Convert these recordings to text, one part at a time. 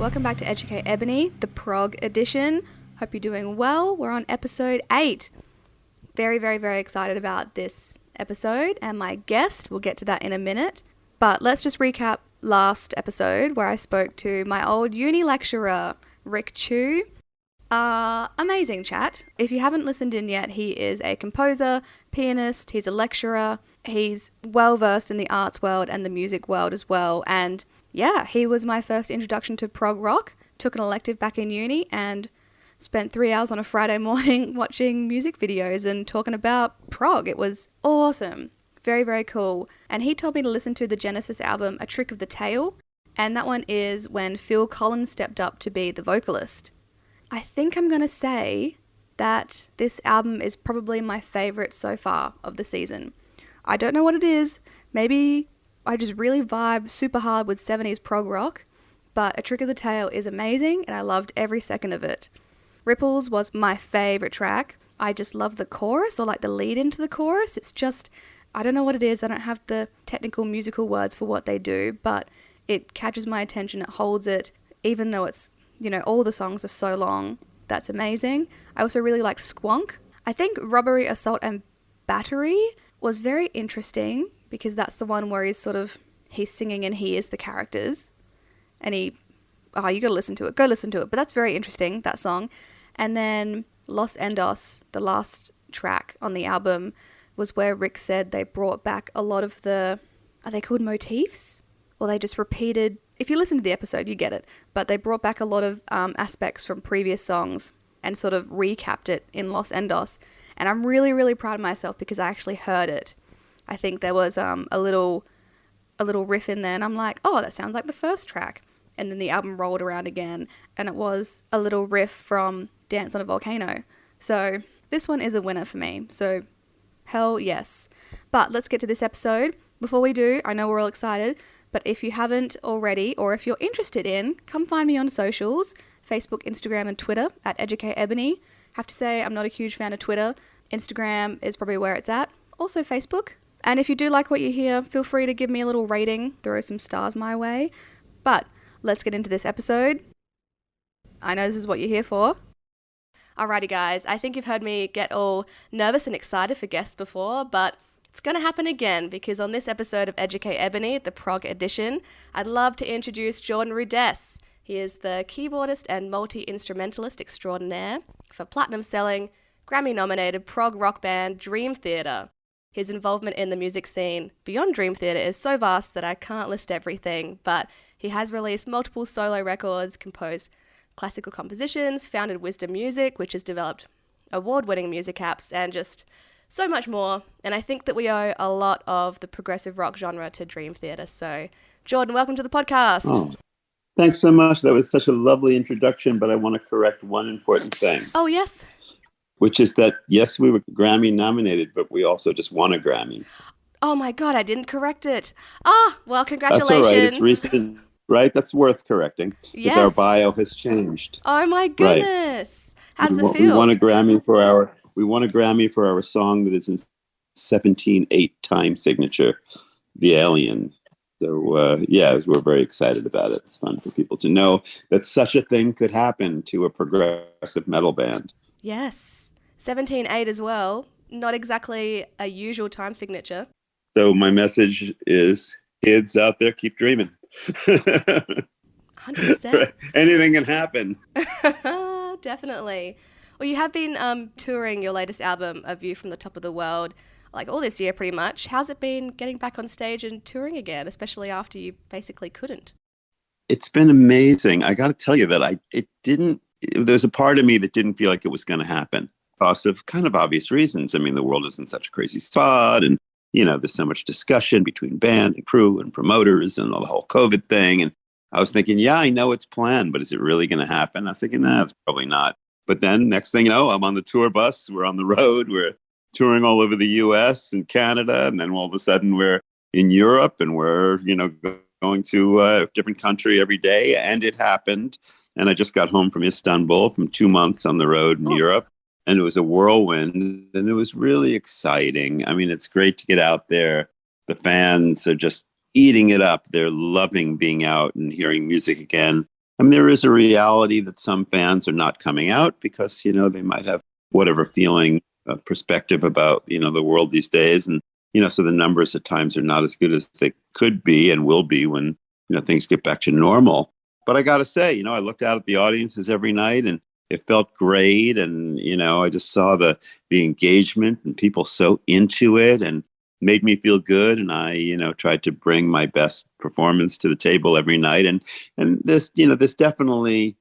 welcome back to Educate Ebony, the prog edition. Hope you're doing well. We're on episode 8. Very, very, very excited about this episode and my guest. We'll get to that in a minute. But let's just recap last episode where I spoke to my old uni lecturer, Rick Chu. Amazing chat. If you haven't listened in yet, he is a composer, pianist, he's a lecturer. He's well versed in the arts world and the music world as well. And yeah, he was my first introduction to prog rock. Took an elective back in uni and spent 3 hours on a Friday morning watching music videos and talking about prog. It was awesome. Very, very cool. And he told me to listen to the Genesis album, A Trick of the Tail. And that one is when Phil Collins stepped up to be the vocalist. I think I'm going to say that this album is probably my favorite so far of the season. I don't know what it is. Maybe I just really vibe super hard with 70s prog rock, but A Trick of the Tail is amazing and I loved every second of it. Ripples was my favorite track. I just love the chorus, or like the lead into the chorus. It's just, I don't know what it is. I don't have the technical musical words for what they do, but it catches my attention. It holds it, even though it's, you know, all the songs are so long. That's amazing. I also really like Squonk. I think Robbery, Assault and Battery was very interesting because that's the one where he's singing and he is the characters. And you gotta listen to it. Go listen to it. But that's very interesting, that song. And then Los Endos, the last track on the album, was where Rick said they brought back a lot of are they called motifs? Or they just repeated, if you listen to the episode, you get it. But they brought back a lot of aspects from previous songs and sort of recapped it in Los Endos. And I'm really, really proud of myself because I actually heard it. I think there was a little riff in there and I'm like, oh, that sounds like the first track. And then the album rolled around again and it was a little riff from Dance on a Volcano. So this one is a winner for me. So hell yes. But let's get to this episode. Before we do, I know we're all excited, but if you haven't already, or if you're interested in, come find me on socials, Facebook, Instagram, and Twitter at Educate Ebony. Have to say, I'm not a huge fan of Twitter. Instagram is probably where it's at. Also Facebook. And if you do like what you hear, feel free to give me a little rating, throw some stars my way. But let's get into this episode. I know this is what you're here for. Alrighty guys, I think you've heard me get all nervous and excited for guests before, but it's going to happen again because on this episode of Educate Ebony, the prog edition, I'd love to introduce Jordan Rudess. He is the keyboardist and multi-instrumentalist extraordinaire for platinum-selling, Grammy-nominated prog rock band Dream Theater. His involvement in the music scene beyond Dream Theater is so vast that I can't list everything, but he has released multiple solo records, composed classical compositions, founded Wisdom Music, which has developed award-winning music apps, and just so much more. And I think that we owe a lot of the progressive rock genre to Dream Theater. So, Jordan, welcome to the podcast. Oh, thanks so much. That was such a lovely introduction, but I want to correct one important thing. Oh, yes. Which is that, yes, we were Grammy nominated, but we also just won a Grammy. Oh my God, I didn't correct it. Well, congratulations. That's all right. It's recent, right? That's worth correcting because yes. Our bio has changed. Oh my goodness. Right. How's it feel? We won a Grammy for our song that is in 17/8 time signature, The Alien. So, we're very excited about it. It's fun for people to know that such a thing could happen to a progressive metal band. Yes. 17/8 as well. Not exactly a usual time signature. So my message is, kids out there, keep dreaming. 100%. Anything can happen. Definitely. Well, you have been touring your latest album, A View from the Top of the World, like all this year pretty much. How's it been getting back on stage and touring again, especially after you basically couldn't? It's been amazing. I got to tell you that there's a part of me that didn't feel like it was going to happen because of kind of obvious reasons. I mean, the world is in such a crazy spot and, you know, there's so much discussion between band and crew and promoters and the whole COVID thing. And I was thinking, yeah, I know it's planned, but is it really going to happen? I was thinking, it's probably not. But then next thing you know, I'm on the tour bus. We're on the road. We're touring all over the US and Canada. And then all of a sudden we're in Europe and we're, you know, going to a different country every day. And it happened. And I just got home from Istanbul from 2 months on the road in Europe. And it was a whirlwind. And it was really exciting. I mean, it's great to get out there. The fans are just eating it up. They're loving being out and hearing music again. I mean, there is a reality that some fans are not coming out because, they might have whatever feeling, perspective about, the world these days. And, so the numbers at times are not as good as they could be and will be when, things get back to normal. But I got to say, I looked out at the audiences every night and it felt great. And, I just saw the engagement and people so into it and made me feel good. And I, tried to bring my best performance to the table every night. And this, this definitely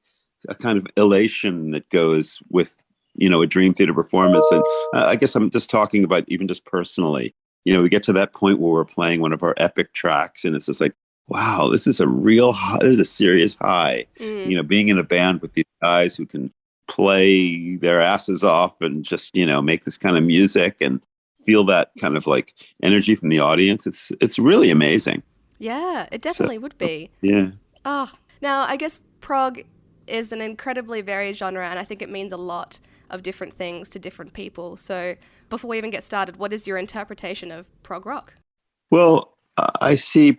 a kind of elation that goes with, a Dream Theater performance. And I guess I'm just talking about even just personally, we get to that point where we're playing one of our epic tracks and it's just like, wow, this is a real high, this is a serious high. Being in a band with these guys who can play their asses off and just, make this kind of music and feel that kind of like energy from the audience. It's really amazing. Yeah, it definitely would be. Yeah. Oh, now I guess prog is an incredibly varied genre, and I think it means a lot of different things to different people. So before we even get started, what is your interpretation of prog rock? Well, I see,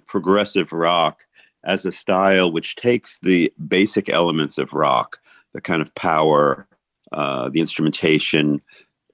progressive rock as a style which takes the basic elements of rock, the kind of power, the instrumentation,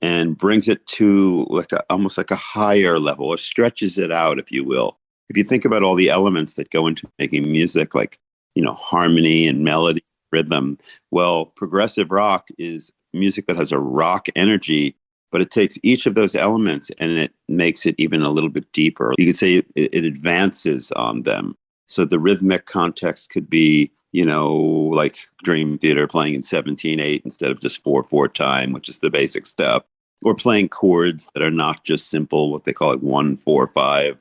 and brings it to almost like a higher level, or stretches it out, if you will. If you think about all the elements that go into making music, like, harmony and melody, rhythm, well, progressive rock is music that has a rock energy, but it takes each of those elements and it makes it even a little bit deeper. You could say it advances on them. So the rhythmic context could be, like Dream Theater playing in 17/8 instead of just 4/4 time, which is the basic stuff. Or playing chords that are not just simple, what they call it 1/4/5,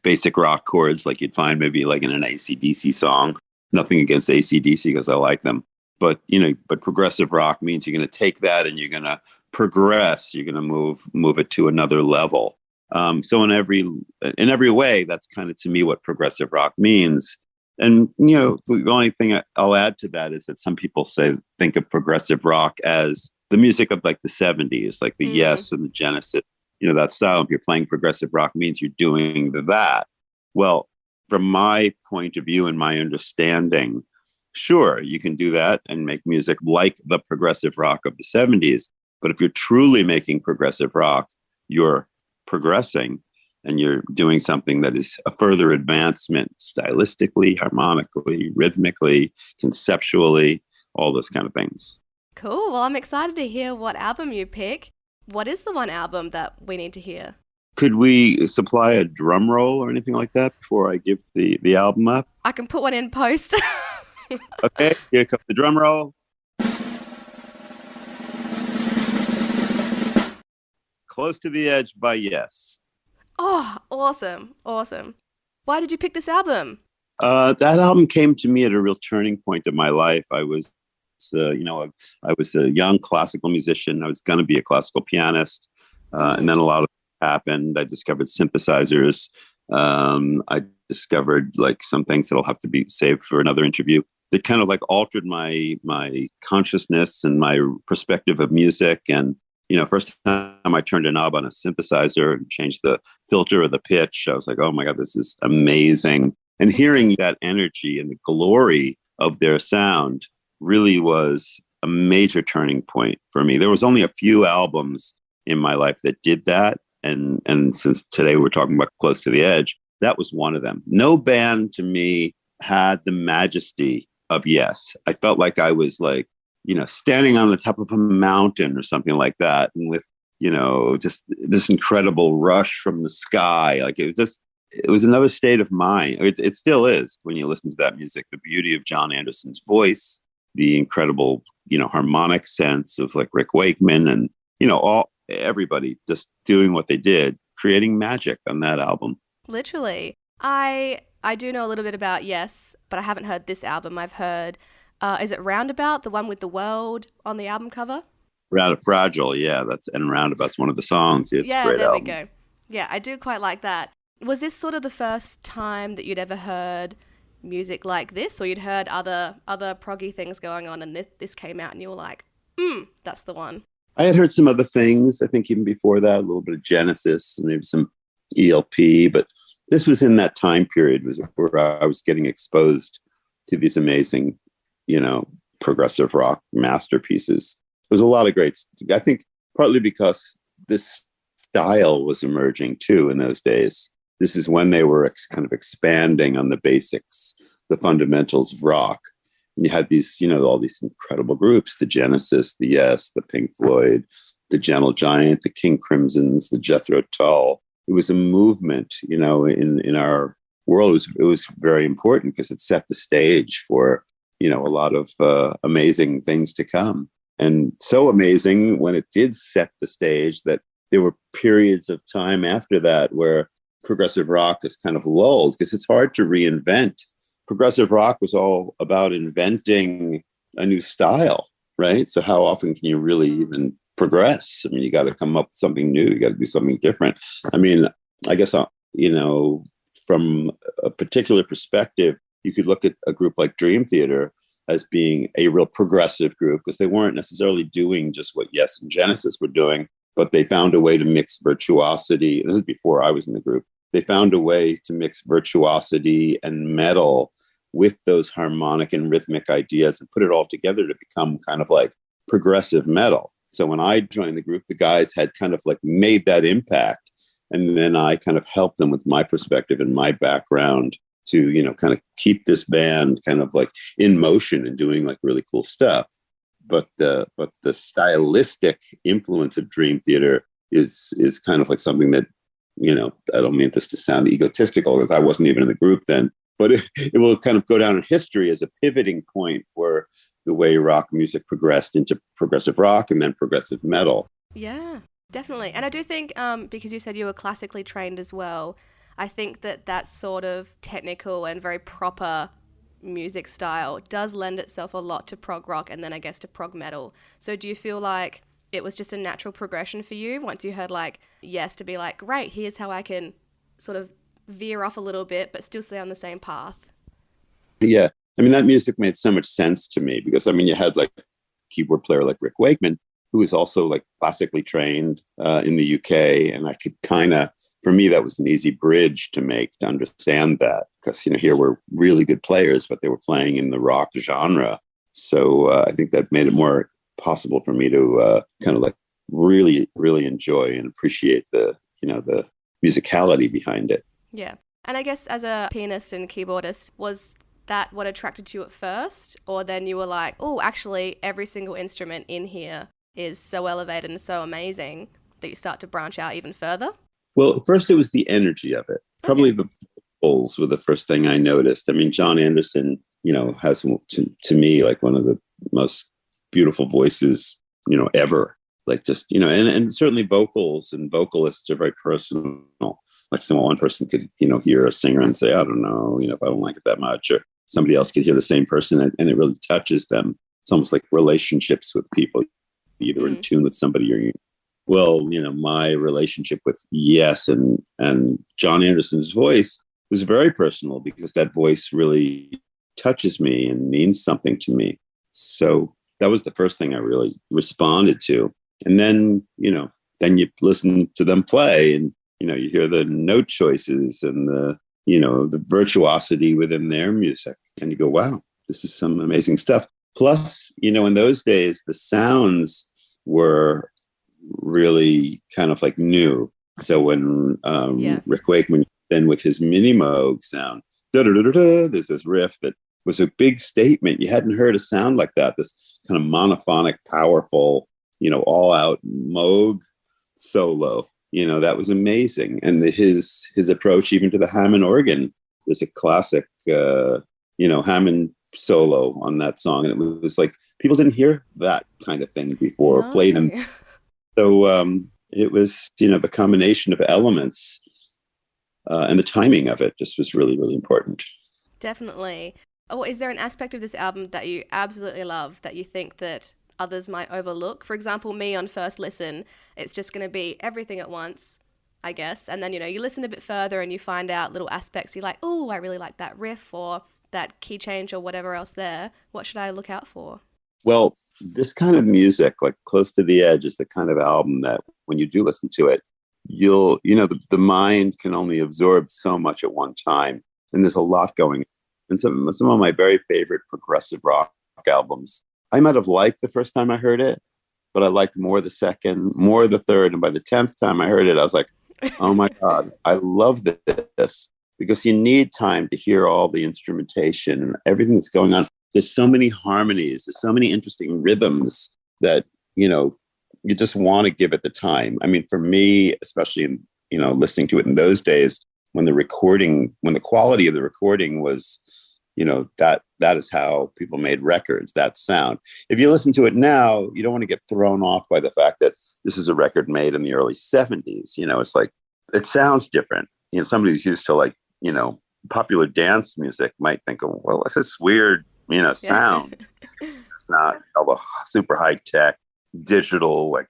basic rock chords like you'd find maybe like in an AC/DC song. Nothing against AC/DC because I like them. But, but progressive rock means you're going to take that and you're going to progress. You're going to move it to another level. So in every way, that's kind of to me what progressive rock means. And, the only thing I'll add to that is that some people think of progressive rock as the music of like the 70s, like the Yes and the Genesis, that style. If you're playing progressive rock means you're doing that. Well, from my point of view and my understanding, sure, you can do that and make music like the progressive rock of the 70s. But if you're truly making progressive rock, you're progressing and you're doing something that is a further advancement stylistically, harmonically, rhythmically, conceptually, all those kind of things. Cool. Well, I'm excited to hear what album you pick. What is the one album that we need to hear? Could we supply a drum roll or anything like that before I give the album up? I can put one in post. Okay, here comes the drum roll. Close to the Edge by Yes. Oh, awesome. Awesome. Why did you pick this album? That album came to me at a real turning point in my life. I was, I was a young classical musician. I was going to be a classical pianist. And then a lot of happened. I discovered synthesizers. I discovered like some things that'll have to be saved for another interview that kind of like altered my consciousness and my perspective of music. And, first time I turned a knob on a synthesizer and changed the filter or the pitch, I was like, oh my God, this is amazing. And hearing that energy and the glory of their sound really was a major turning point for me. There was only a few albums in my life that did that. And since today we're talking about Close to the Edge, that was one of them. No band to me had the majesty of Yes. I felt like I was like, standing on the top of a mountain or something like that. And with, just this incredible rush from the sky. Like it was another state of mind. It still is when you listen to that music, the beauty of John Anderson's voice, the incredible, harmonic sense of like Rick Wakeman and, everybody just doing what they did, creating magic on that album. Literally. I do know a little bit about Yes, but I haven't heard this album. I've heard, is it Roundabout, the one with the world on the album cover? Fragile, yeah, and Roundabout's one of the songs. It's a great album. There we go. Yeah, I do quite like that. Was this sort of the first time that you'd ever heard music like this, or you'd heard other proggy things going on and this came out and you were like, that's the one? I had heard some other things, I think even before that, a little bit of Genesis and maybe some ELP, but this was in that time period where I was getting exposed to these amazing, progressive rock masterpieces. There's a lot of great, I think partly because this style was emerging too in those days. This is when they were kind of expanding on the basics, the fundamentals of rock. And you had these, all these incredible groups, the Genesis, the Yes, the Pink Floyd, the Gentle Giant, the King Crimsons, the Jethro Tull. It was a movement, in our world. It was very important because it set the stage for, a lot of amazing things to come. And so amazing when it did set the stage that there were periods of time after that where progressive rock is kind of lulled because it's hard to reinvent. Progressive rock was all about inventing a new style, right? So how often can you really even progress? I mean, you got to come up with something new. You got to do something different. I mean, I guess, from a particular perspective, you could look at a group like Dream Theater as being a real progressive group because they weren't necessarily doing just what Yes and Genesis were doing, but they found a way to mix virtuosity. This is before I was in the group. They found a way to mix virtuosity and metal with those harmonic and rhythmic ideas and put it all together to become kind of like progressive metal. So when I joined the group, the guys had kind of like made that impact. And then I kind of helped them with my perspective and my background to, kind of keep this band kind of like in motion and doing like really cool stuff. But the stylistic influence of Dream Theater is kind of like something that, I don't mean this to sound egotistical because I wasn't even in the group then, but it will kind of go down in history as a pivoting point for the way rock music progressed into progressive rock and then progressive metal. Yeah, definitely. And I do think, because you said you were classically trained as well, I think that sort of technical and very proper music style does lend itself a lot to prog rock and then I guess to prog metal. So do you feel like it was just a natural progression for you once you heard like Yes to be like, great, here's how I can sort of veer off a little bit but still stay on the same path? Yeah. I mean, that music made so much sense to me because, I mean, you had like a keyboard player like Rick Wakeman, who was also like classically trained in the UK. And I could kind of, for me, that was an easy bridge to make to understand that because, here were really good players, but they were playing in the rock genre. So I think that made it more possible for me to kind of like really, really enjoy and appreciate the musicality behind it. Yeah. And I guess as a pianist and keyboardist, was that what attracted you at first? Or then you were like, oh, actually, every single instrument in here is so elevated and so amazing that you start to branch out even further? Well, first it was the energy of it. Probably the vocals were the first thing I noticed. I mean, John Anderson, has to me like one of the most beautiful voices, ever. Like just, and certainly vocals and vocalists are very personal. Like one person could, hear a singer and say, I don't know, if I don't like it that much, or somebody else could hear the same person and it really touches them. It's almost like relationships with people, either in tune with somebody or my relationship with Yes and John Anderson's voice was very personal because that voice really touches me and means something to me. So that was the first thing I really responded to. And then, then you listen to them play and, you hear the note choices and the virtuosity within their music. And you go, wow, this is some amazing stuff. Plus, in those days, the sounds were really kind of like new. So when Rick Wakeman, then with his mini Moog sound, there's this riff that was a big statement. You hadn't heard a sound like that, this kind of monophonic, powerful, all out Moog solo. That was amazing. And his approach even to the Hammond organ, there's a classic, Hammond solo on that song. And it was like, people didn't hear that kind of thing before, played them. So it was, the combination of elements and the timing of it just was really, really important. Definitely. Oh, is there an aspect of this album that you absolutely love that you think that others might overlook? For example, me on first listen, it's just going to be everything at once, I guess. And then, you listen a bit further and you find out little aspects. You're like, oh, I really like that riff or that key change or whatever else there. What should I look out for? Well, this kind of music, like Close to the Edge, is the kind of album that when you do listen to it, the mind can only absorb so much at one time, and there's a lot going on. And some of my very favorite progressive rock albums, I might have liked the first time I heard it, but I liked more the second, more the third, and by the 10th time I heard it, I was like, oh my God, I love this, because you need time to hear all the instrumentation and everything that's going on. There's so many harmonies, there's so many interesting rhythms that, you just want to give it the time. I mean, for me, especially in, listening to it in those days, when the quality of the recording was, that is how people made records, that sound. If you listen to it now, you don't want to get thrown off by the fact that this is a record made in the early 70s. It's like, it sounds different. Somebody who's used to, like, popular dance music might think, oh, well, what's this weird, sound? It's not all the super high tech digital, like,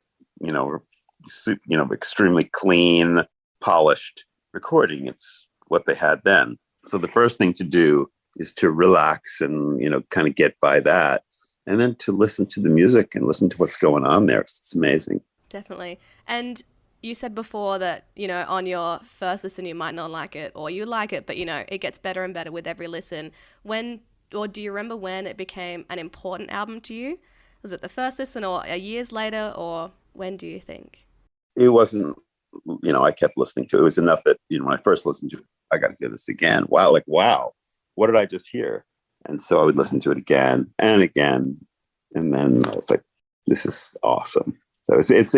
extremely clean, polished recording. It's what they had then. So the first thing to do is to relax and, kind of get by that. And then to listen to the music and listen to what's going on there. It's amazing. Definitely. And you said before that, on your first listen, you might not like it, or you like it, but, it gets better and better with every listen. Do you remember when it became an important album to you? Was it the first listen or years later, or when do you think? It wasn't, I kept listening to it. It was enough that, when I first listened to it, I got to hear this again. Wow, what did I just hear? And so I would listen to it again and again. And then I was like, this is awesome. So it's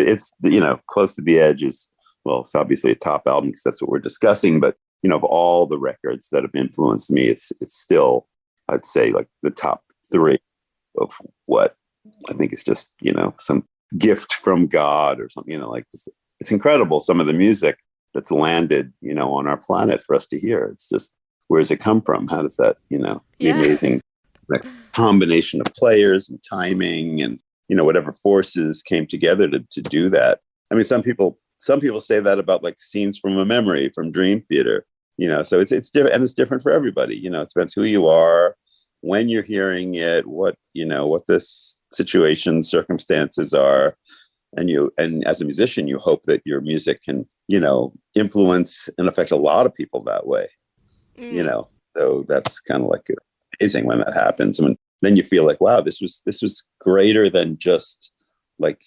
Close to the Edge is, well, it's obviously a top album because that's what we're discussing. But, of all the records that have influenced me, it's still, I'd say, like the top three of what I think is just, some gift from God or something, like this. It's incredible. Some of the music that's landed, on our planet for us to hear. It's just, where does it come from? How does that, the amazing combination of players and timing and, whatever forces came together to do that. I mean, some people say that about, like, scenes from a memory from Dream Theater, so it's different, and it's different for everybody. It depends who you are, when you're hearing it, what this situation, circumstances are. And as a musician, you hope that your music can, influence and affect a lot of people that way, so that's kind of like amazing when that happens. And then you feel like, wow, this was greater than just, like,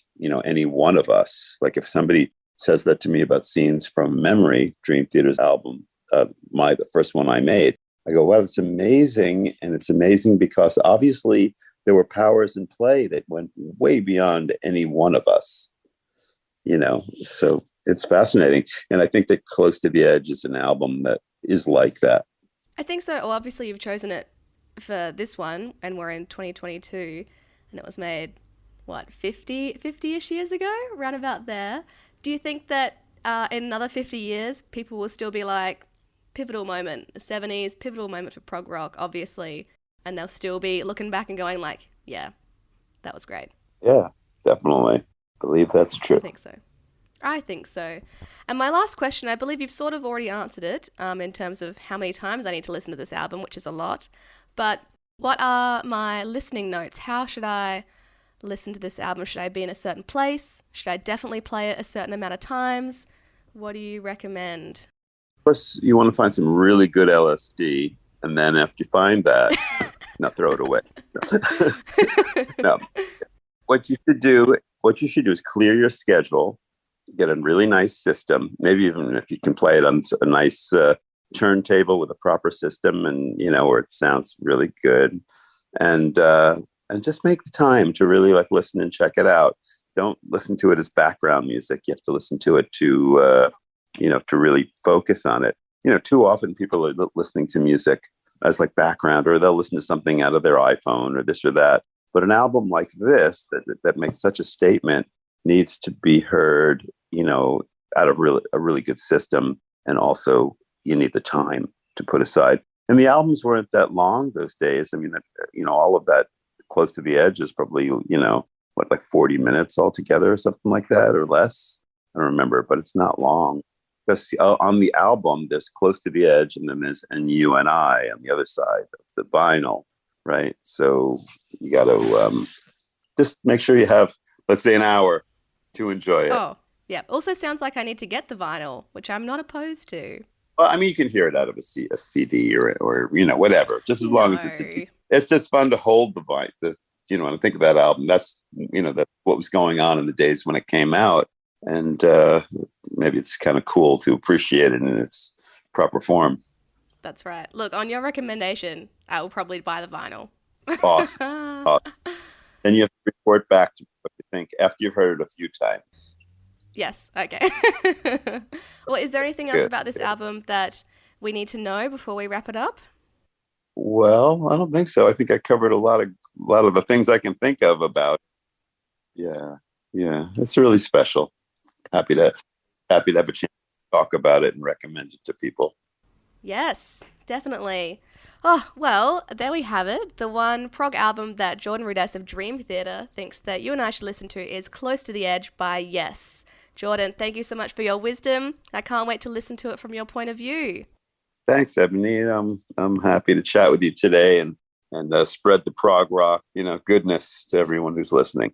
any one of us. Like, if somebody says that to me about Scenes from Memory, Dream Theater's album, the first one I made, I go, wow, it's amazing. And it's amazing because obviously there were powers in play that went way beyond any one of us, so it's fascinating. And I think that Close to the Edge is an album that is like that. I think so. Well, obviously you've chosen it for this one, and we're in 2022, and it was made, 50-ish years ago, around about there. Do you think that in another 50 years, people will still be like, pivotal moment, the 70s, pivotal moment for prog rock, obviously, and they'll still be looking back and going like, yeah, that was great? Yeah, definitely. I believe that's true. I think so. And my last question, I believe you've sort of already answered it in terms of how many times I need to listen to this album, which is a lot. But what are my listening notes? How should I listen to this album? Should I be in a certain place? Should I definitely play it a certain amount of times? What do you recommend? First, you want to find some really good LSD. And then after you find that, now throw it away. No. What you should do is clear your schedule, get a really nice system. Maybe even if you can play it on a nice turntable with a proper system, and where it sounds really good, and just make the time to really, like, listen and check it out. Don't listen to it as background music. You have to listen to it to really focus on it. Too often people are listening to music as, like, background, or they'll listen to something out of their iPhone or this or that. But an album like this that makes such a statement needs to be heard, out of a really good system. And also you need the time to put aside. And the albums weren't that long those days. I mean, all of that Close to the Edge is probably, like 40 minutes altogether or something like that, or less. I don't remember, but it's not long. Because on the album, there's Close to the Edge, and then there's And You and I on the other side of the vinyl, right? So you got to just make sure you have, let's say, an hour to enjoy it. Oh, Yeah. Also sounds like I need to get the vinyl, which I'm not opposed to. Well, I mean, you can hear it out of a CD or whatever. Just as long as No. it's just fun to hold the vibe. When I think of that album, that's that's what was going on in the days when it came out, and maybe it's kind of cool to appreciate it in its proper form. That's right. Look, on your recommendation, I will probably buy the vinyl. Awesome. Awesome. Then you have to report back to what you think after you've heard it a few times. Yes. Okay. Well, is there anything else Good. about this album that we need to know before we wrap it up? Well, I don't think so. I think I covered a lot of the things I can think of about. Yeah, yeah, it's really special. Happy to have a chance to talk about it and recommend it to people. Yes, definitely. Oh, well, there we have it. The one prog album that Jordan Rudess of Dream Theater thinks that you and I should listen to is Close to the Edge by Yes. Jordan, thank you so much for your wisdom. I can't wait to listen to it from your point of view. Thanks, Ebony. I'm happy to chat with you today and spread the prog rock goodness to everyone who's listening.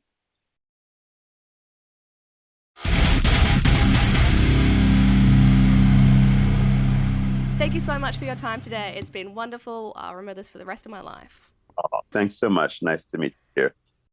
Thank you so much for your time today. It's been wonderful. I'll remember this for the rest of my life. Oh, thanks so much. Nice to meet you here.